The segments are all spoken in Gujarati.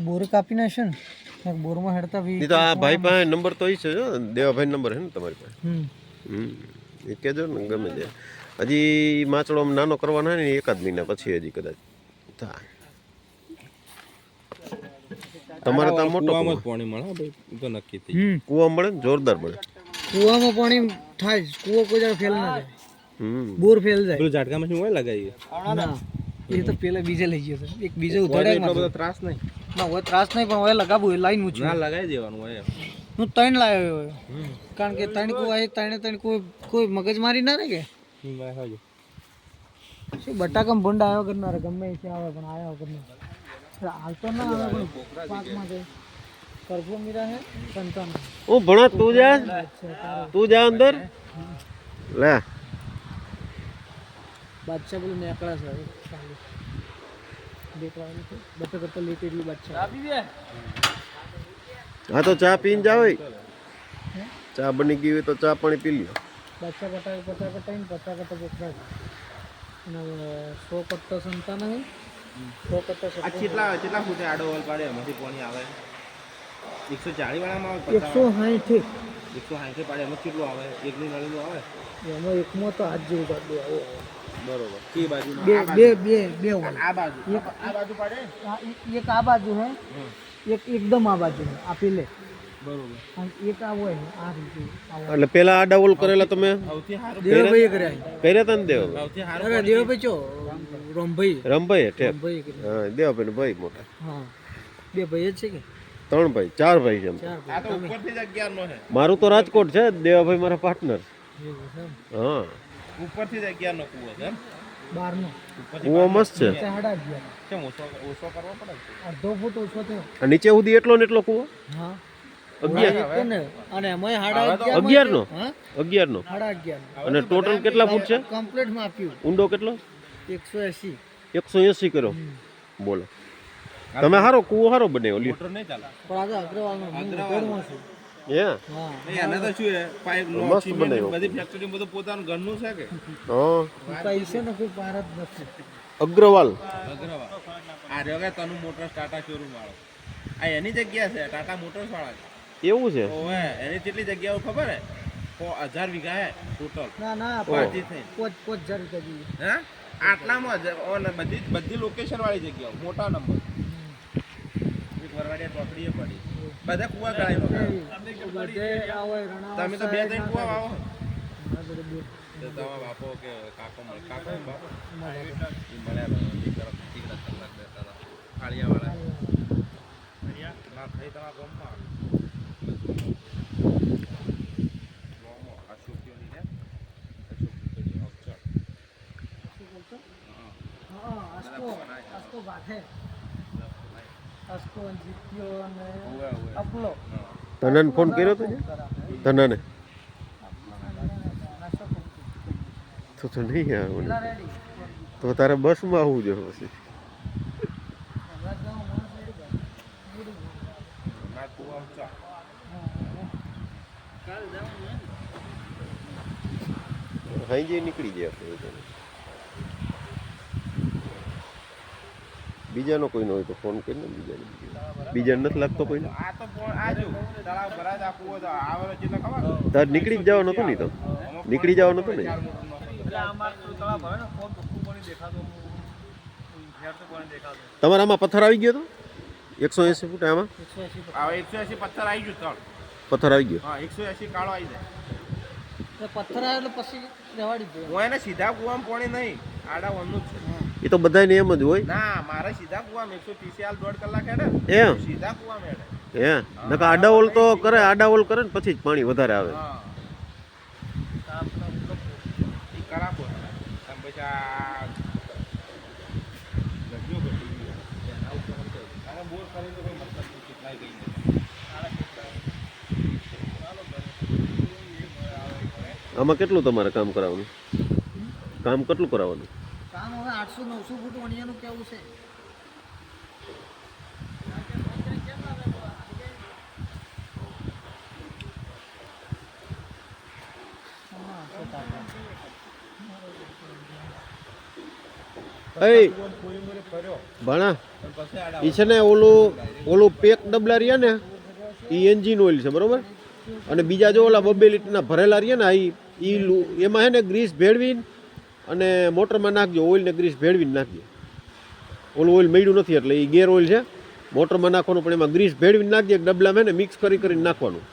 બોર કાપી નાખશે ને બોરમાં હેડતા નહીં તો આ ભાઈ પાસે નંબર તો છે દેવાભાઈ નંબર છે ને તમારી પાસે એ કહેજો ને ગમે તે હજી માચડો આમ નાનો કરવાના ને એકાદ મહિના પછી હજી કદાચ થાય તમારે તો મોટો પાણી મળે ભાઈ તો નક્કી થઈ કૂવા મળે ને જોરદાર મળે કૂવામાં પાણી થાય કૂવો કોઈ જગ્યાએ ફેલ ના જાય બોર ફેલ જાય પેલું ઝાટકામાં શું હોય લગાવી ના એ તો પેલા બીજે લઈ ગયો છે એક બીજે ઉધાડે એટલો બધો ત્રાસ નહીં ના હોય ત્રાસ નહીં પણ હવે લગાવું લાઈન મૂછું ના લગાવી દેવાનું હોય હું ત્રણ લાવ્યો હોય કારણ કે ત્રણ કૂવા એ ત્રણે કોઈ મગજમારી ના ને કે શું બટાકમ ભૂંડા આવ્યો કરનાર ગમે તે આવે પણ આવ્યા કરનાર હાલ તો ના આવે પણ પાકમાં જાય કરફો મીરા હે સંતાન ઓ ભણો તું જા અંદર લે બાદશાહ બોલે નેકળા છે ચાલુ દેખવાનું છે બટા કરતા લેટ એટલી બાદશાહ હા તો ચા પીને જાવ ચા બની ગઈ હોય તો ચા પાણી પી લ્યો બાદશાહ પટા કટાઈને પતા કટા પોખરા અને 100 કટ્ટા સંતાન હે 100 કટ્ટા આ કેટલા ફૂટે આડો હોલ પાડે એમાંથી પાણી આવે 140 વાળામાં આવે 160 160 પાડે એમાં કેટલું આવે એકની નળીનું આવે એમાં એકમાં તો હાથ જેવું કાઢું આવો બરોબર કે બાજુ બે હોય આ બાજુ પાડે એક આ બાજુ હે એક એકદમ આ બાજુ હે આ પેલે બરોબર અને એક આ હોય ને આ રીતે એટલે પેલા આ ડબલ કરેલા તમે સૌથી સારું દેવભાઈ કર્યા કર્યા તા ને દેવ સૌથી સારું અરે દેવભાઈ ચો રમભાઈ રમભાઈ ઠેક રમભાઈ હા દેવાભાઈ ને ભાઈ મોટા હા બે ભાઈ જ છે કે 3 ભાઈ 4 ભાઈ છે એમ. ચાર આ તો ઉપરથી જ 11 નો છે મારું તો રાજકોટ છે દેવાભાઈ મારા પાર્ટનર હા ઉપરથી જ 11 નો કૂવો છે એમ 12 નો કૂવો મસ્ત છે સાડા 11 કેમ ઓછો કરવો પડે અડધો ફૂટ ઓછો થયો આ નીચે સુધી એટલો ને એટલો કૂવો હા 11 ને અને એમાંય સાડા 11 નો હા 11 નો સાડા 11 અને ટોટલ કેટલા ફૂટ છે કમ્પ્લીટ માપ્યું ઊંડો કેટલો 180 180 કર્યો બોલો તમે હારો કૂવો હારો બનાવ્યો લ્યો મોટર નહીં ચાલે પણ આજે અગ્રવાલનો મોટરમાં છે હે હા એને તો શું છે પાઇપ મસ્ત બનાવ્યો. બધી ફેક્ટરી બધું પોતાનું ઘરનું છે કે હા પૈસે ને કોઈ પાર જ નથી અગ્રવાલ અગ્રવા આ રહ્યો કે તનુ મોટર્સ ટાટા શોરૂમ વાળો આ એની જગ્યા છે ટાટા મોટર્સ વાળા છે એવું છે ઓવે એની કેટલી જગ્યાઓ ખબર હે 1000 વીઘા હે ટોટલ ના ના પાછી થઈ 5000 રૂપિયા જેવી હે આટલામાં જ ઓને બધી લોકેશન વાળી જગ્યાઓ મોટા નંબર વરવાડિયા ટોકડીએ પડી બધા કુવા ગળાઈ બધે આવે રણા તમે તો 2-3 કુવા વાવો મારા જોડે બે તો તમારા બાપો કે કાકો ને બાપો ઈ મળ્યા એક તરફ તીકડા કલાક દેતા હતા કાળિયા વાળા ના ખાઈ તમારા ગામમાં અશોકીઓની ને હા આસ્કો ગાઠે આસ્કો જીત્યો અને અપલો ધનાને ફોન કર્યો તો ધનાને તો નહીં આવે રેડી તો તારે બસમાં આવવું જોઈએ પછી ના કુવા ઊંચા હાઈ નીકળી જાય આપણે બીજાનો કોઈનો હોય તો ફોન કરીને બીજાને નથી લાગતો કોઈને આ તો આજો તળાવ ભરાય આ કુવો તો આવે જેટલા ખબર તાર નીકળી જ જવાનું હતું ને તો નીકળી જવાનું હતું ને એટલે અમાર તો તળાવ ભરે ને ફોન ભૂખું પાણી દેખાતો ફેર તો પાણી દેખાતો તમારા આમાં પથ્થર આવી ગયો તો 180 ફૂટ આમાં 180 હવે 180 પથ્થર આવી ગયું તળ પથ્થર આવી ગયો હા 180 કાળો આવી જાય તો પથ્થર આવે એટલે પછી રેવાડી દે હું એને સીધા કુવામાં પાણી નહીં આડા વનનું જ છે એ તો બધાને એમ જ હોય ના મારે સીધા કુવામાં 130 હાલ 1.5 કલાક હેડે એમ સીધા કુવામાં હેડે હે નકા આડાઓલ તો કરે આડાઓલ કરે ને પછી જ પાણી વધારે આવે હા ઈ કરાપો આમ પછી આ ગઢીઓ ગઢી એના ઉપર અને બોર કરીને કોઈ મતલબ નહીં કેટલાય ગઈ આમાં કેટલું તમારે કામ કરાવવાનું કામ કેટલું કરાવવાનું કામ હવે 800 900 ફૂટ વણિયાનું કેવું છે એ ભણા પણ પછી આડા એ છે ને ઓલું પેક ડબલા રહ્યા ને એ એન્જિન ઓઇલ છે બરોબર, અને બીજા જો ઓલા 2 લીટરના ભરેલા રહ્યા ને એમાં હે ને ગ્રીસ ભેળવીને અને મોટરમાં નાખજો, ઓઇલ ને ગ્રીસ ભેળવીને નાખજો. ઓલું ઓઇલ મળ્યું નથી એટલે એ ગેર ઓઇલ છે, મોટરમાં નાખવાનું પણ એમાં ગ્રીસ ભેળવીને નાખજો, એક ડબલામાં હે ને મિક્સ કરીને નાખવાનું.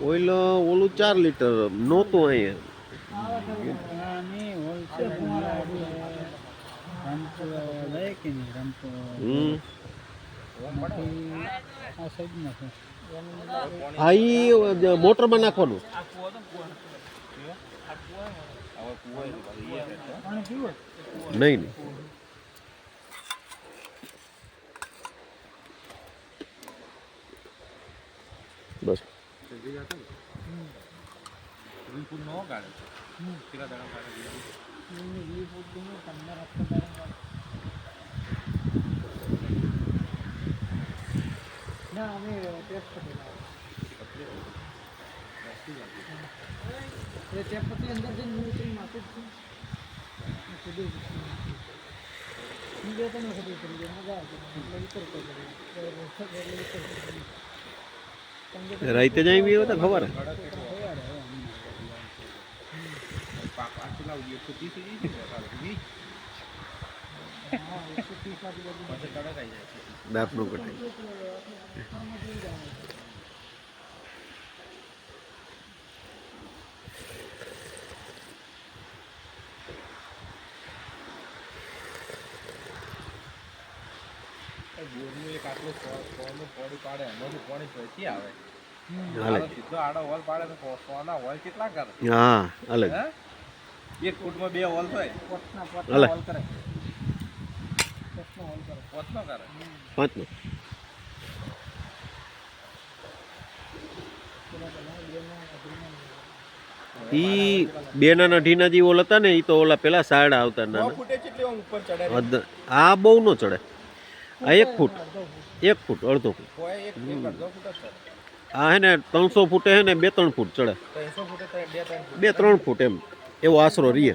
ઓઇલ ઓલું 4 લીટર નહોતું અહીંયા. હા એ મોટરમાં નાખવાનું. નહીં નહીં બસ ના અમે ટેસ્ટ કરેલા એ ચેપતી અંદર જે ન્યુટ્રી માથે છે કદી નીચે તો ન ખબર પડી મજા આવે એટલે વિતર કરી રાઈતે જાય બી હતા ખબર હે દાંત નો કટાય. બોરનું એક આટલું સોનું પોડી પાડે એમાંથી પાણી પછી આવે હાલે સીધો આડો હોલ પાડે તો સોના હોલ કેટલા કરે? હા હાલે હે 1 ફૂટમાં 2 હોલ થાય, હાલે હોલ કરે હોલ કરે પોતનો કરે 5 નો ઈ બે નાના ઢીના જે ઓલ હતા ને ઈ તો ઓલા પેલા સાડા આવતા નાના. ફૂટે કેટલી ઉપર ચડે આ બહુ નો ચડે, આ 1 ફૂટ 1 ફૂટ અડધો ફૂટ. કોઈ એક અડધો ફૂટ જ ચડે. આ હે ને 300 ફૂટે હે ને 2-3 ફૂટ ચડે, 300 ફૂટે 2-3 2-3 ફૂટ એમ એવો આશરો રીએ,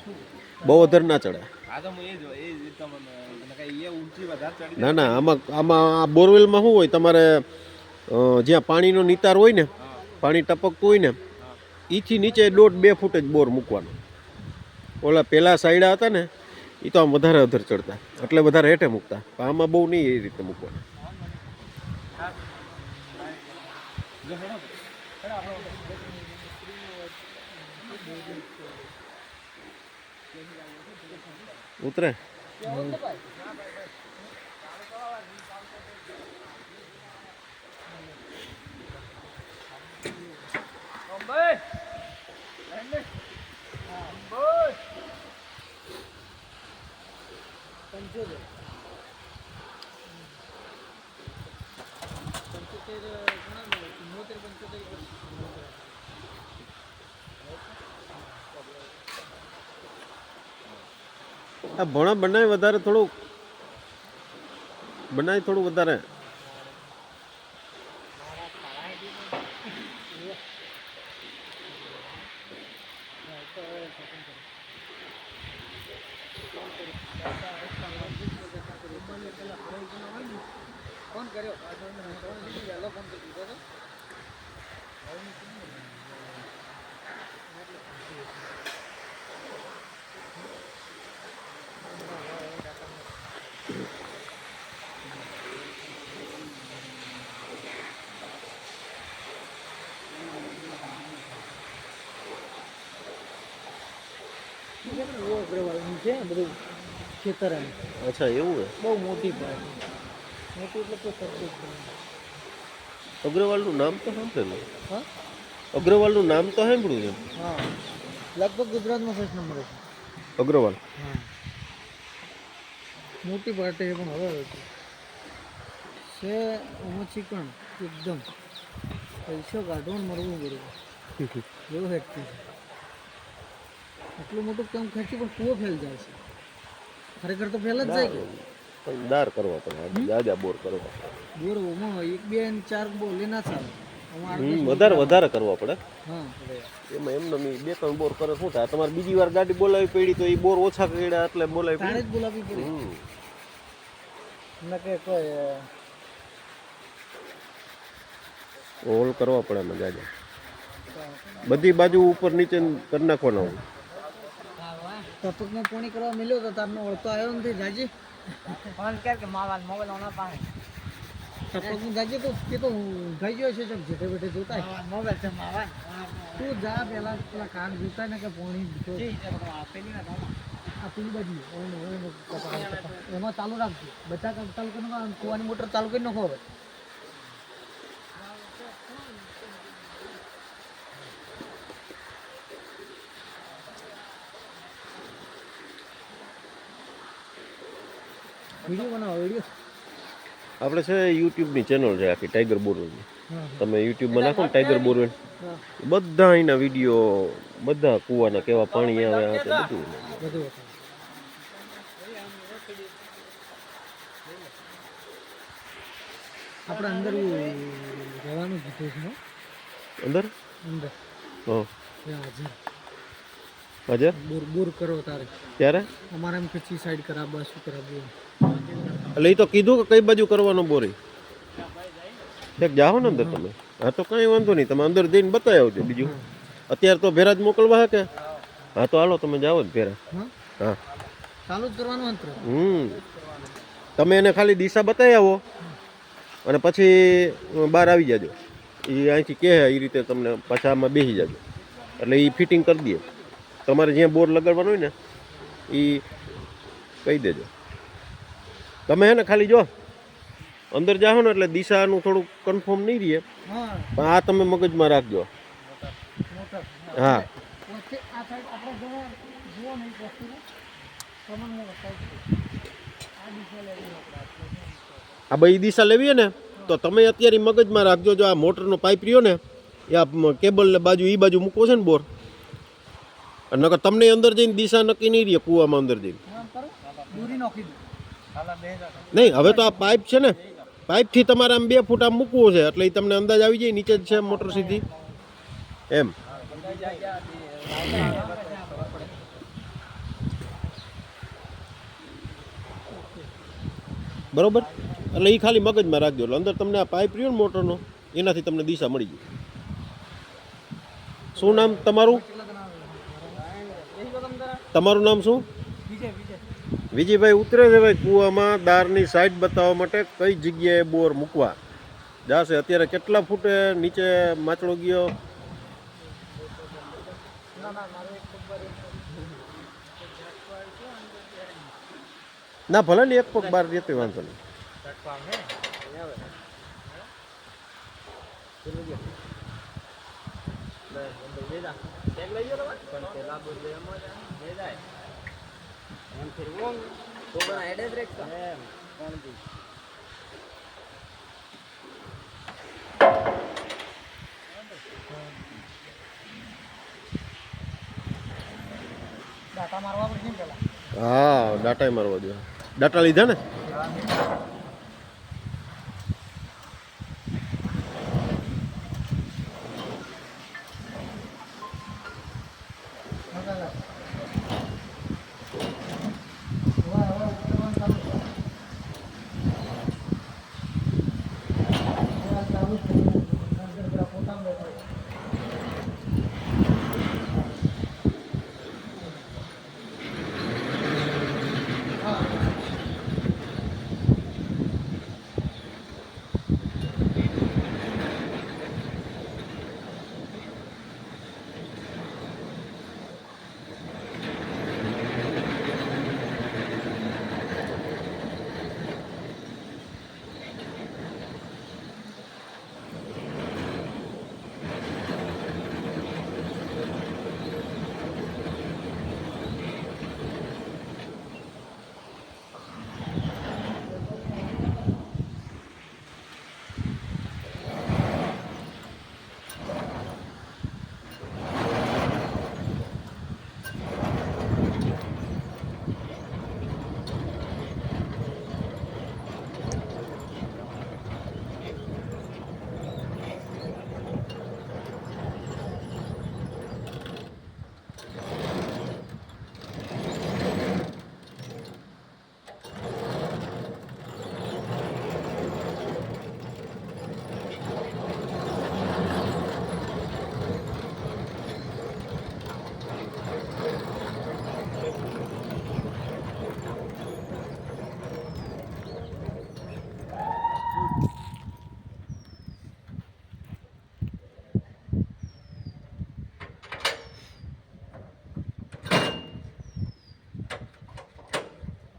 બહુ વધારે ના ચડે. આ તો હું એ જ તમને કઈ એ ઊંચી વધારે ચડી ના ના આમાં આ બોરવેલમાં શું હોય તમારે જ્યાં પાણીનો નિતાર હોય ને, પાણી ટપકતું હોય ને ઈથી નીચે 1.5-2 ફૂટ જ બોર મૂકવાનો. ઓલા પેલા સાઈડા હતા ને એ તો આમ વધારે અધર ચડતા એટલે વધારે હેઠે મૂકતા, પણ આમાં બહુ નહીં એ રીતે મૂકવાનું. ઉતરે આ ભણા બનાય વધારે થોડું વધારે ફોન કર્યો વહેલો ફોન કરી દીધો હતો. છે બધું ખેતર એમ અચ્છા એવું હે. બહુ મોટી પાય મોટી એટલે કોઈ સરખું જ નહીં. અગ્રવાલનું નામ તો સાંભળેલું, હા અગ્રવાલનું નામ તો સાંભળ્યું છે. હા લગભગ ગુજરાતમાં ફર્સ્ટ નંબર છે. અગ્રવાલ હા મોટી પાર્ટી છે પણ હવે છે આમાં ચિકન એકદમ પૈસો કાઢવાનું મરવું પડ્યું એવું હેઠતું છે. આટલું મોટું કામ ખેંચી પણ કૂવો ફેલ જાય છે. ખરેખર તો ફેલ જ જાય કે પણ દાર કરવા પડે, દાદા બોર કરવા. બોર 1, 2 અને 4 બોલે ના ચાલે. વધારે વધારે કરવા પડે હા એમાં એમને બે ત્રણ બોર કરે શું થાય તમારે બીજી વાર ગાડી બોલાવી પડી તો એ બોર ઓછા કર્યા એટલે બોલાવી તાણે જ બોલાવવી પડે હમ. ન કે કોઈ હોલ કરવા પડે મજા જાય બધી બાજુ ઉપર નીચે કરી નાખવાનો ટપકમાં પોણી કરવા મળ્યો તો તારનો ઓળતો આવ્યો નથી જાજી ટપકમાં જાજી તો કે તો ગઈ ગયો છે જેમ જેઠે બેઠે જોતા તું જા પેલા પેલા કાન જોતા ને કે પોણી આ પેલી બાજુ એમાં ચાલુ રાખજો બધા કામ ચાલુ કરી નાખો કુવાની મોટર ચાલુ કરી નાખો હવે વિડીયો બનાવો વિડીયો આપણે છે યુટ્યુબની ચેનલ છે આખી ટાઈગર બોરવેલની તમે યુટ્યુબમાં નાખો ને ટાઈગર બોરવેલ બધા એના વિડીયો બધા કૂવાના કેવા પાણી આવે આ તે બધું બધું આપણે અંદર રહેવાનું કીધું છે અંદર અંદર હા હાજર હાજર બોર બોર કરો તારે ત્યારે અમારે એમ કચ્છી સાઈડ કરાવવા શું કરાવવું એટલે એ તો કીધું કે કઈ બાજુ કરવાનો બોરી એક જાઓ ને અંદર તમે હા તો કાંઈ વાંધો નહીં તમે અંદર જઈને બતાવી આવજો બીજું અત્યારે તો ભેરા જ મોકલવા હે કે હા તો હાલો તમે જાઓ જ ભેરા હા હા ચાલુ જ કરવાનું અંતર તમે એને ખાલી દિશા બતાવી આવો અને પછી બહાર આવી જાજો એ અહીંથી કહે એ રીતે તમને પાછા આમાં બેસી જાજો એટલે એ ફિટિંગ કરી દે તમારે જ્યાં બોર લગાડવાનો હોય ને એ કહી દેજો તમે હે ને ખાલી જો અંદર જાઓ ને એટલે દિશાનું થોડુંક કન્ફર્મ નહીં રહે હા પણ આ તમે મગજમાં રાખજો મોટર હા વચ્ચે આ સાઈડ આપણે જુઓ નહીં વસ્તુને પ્રમાણમાં બતાવી આ દિશા લેવી આપણે આ બધી દિશા લેવી ને તો તમે અત્યારે મગજમાં રાખજો જો આ મોટરનો પાઇપ રહ્યો ને એ આ કેબલ બાજુ એ બાજુ મૂકવો છે ને બોર અને નકર તમને અંદર જઈને દિશા નક્કી નહીં રહે કૂવામાં અંદર જઈને દૂરી નાખી દો નહીં હવે તો આ પાઇપ છે ને પાઇપથી તમારે આમ 2 ફૂટ આમ મૂકવું છે એટલે એ તમને અંદાજ આવી જાય નીચે જ છે મોટર સીધી એમ બરોબર એટલે એ ખાલી મગજમાં રાખજો એટલે અંદર તમને આ પાઇપ રહ્યો ને મોટરનો એનાથી તમને દિશા મળી જાય શું નામ તમારું તમારું નામ શું વિજયભાઈ ઉતરે છે ભાઈ કૂવામાં દારની સાઈડ બતાવવા માટે કઈ જગ્યાએ બોર મૂકવા જાશે અત્યારે કેટલા ફૂટે નીચે માચડો ગયો ના ભલે ને એક પગ બહાર રહેતો વાંધો નહીં ડાટા મારવા પડશે ને પેલા હા ડાટા મારવા દો ડાટા લીધા ને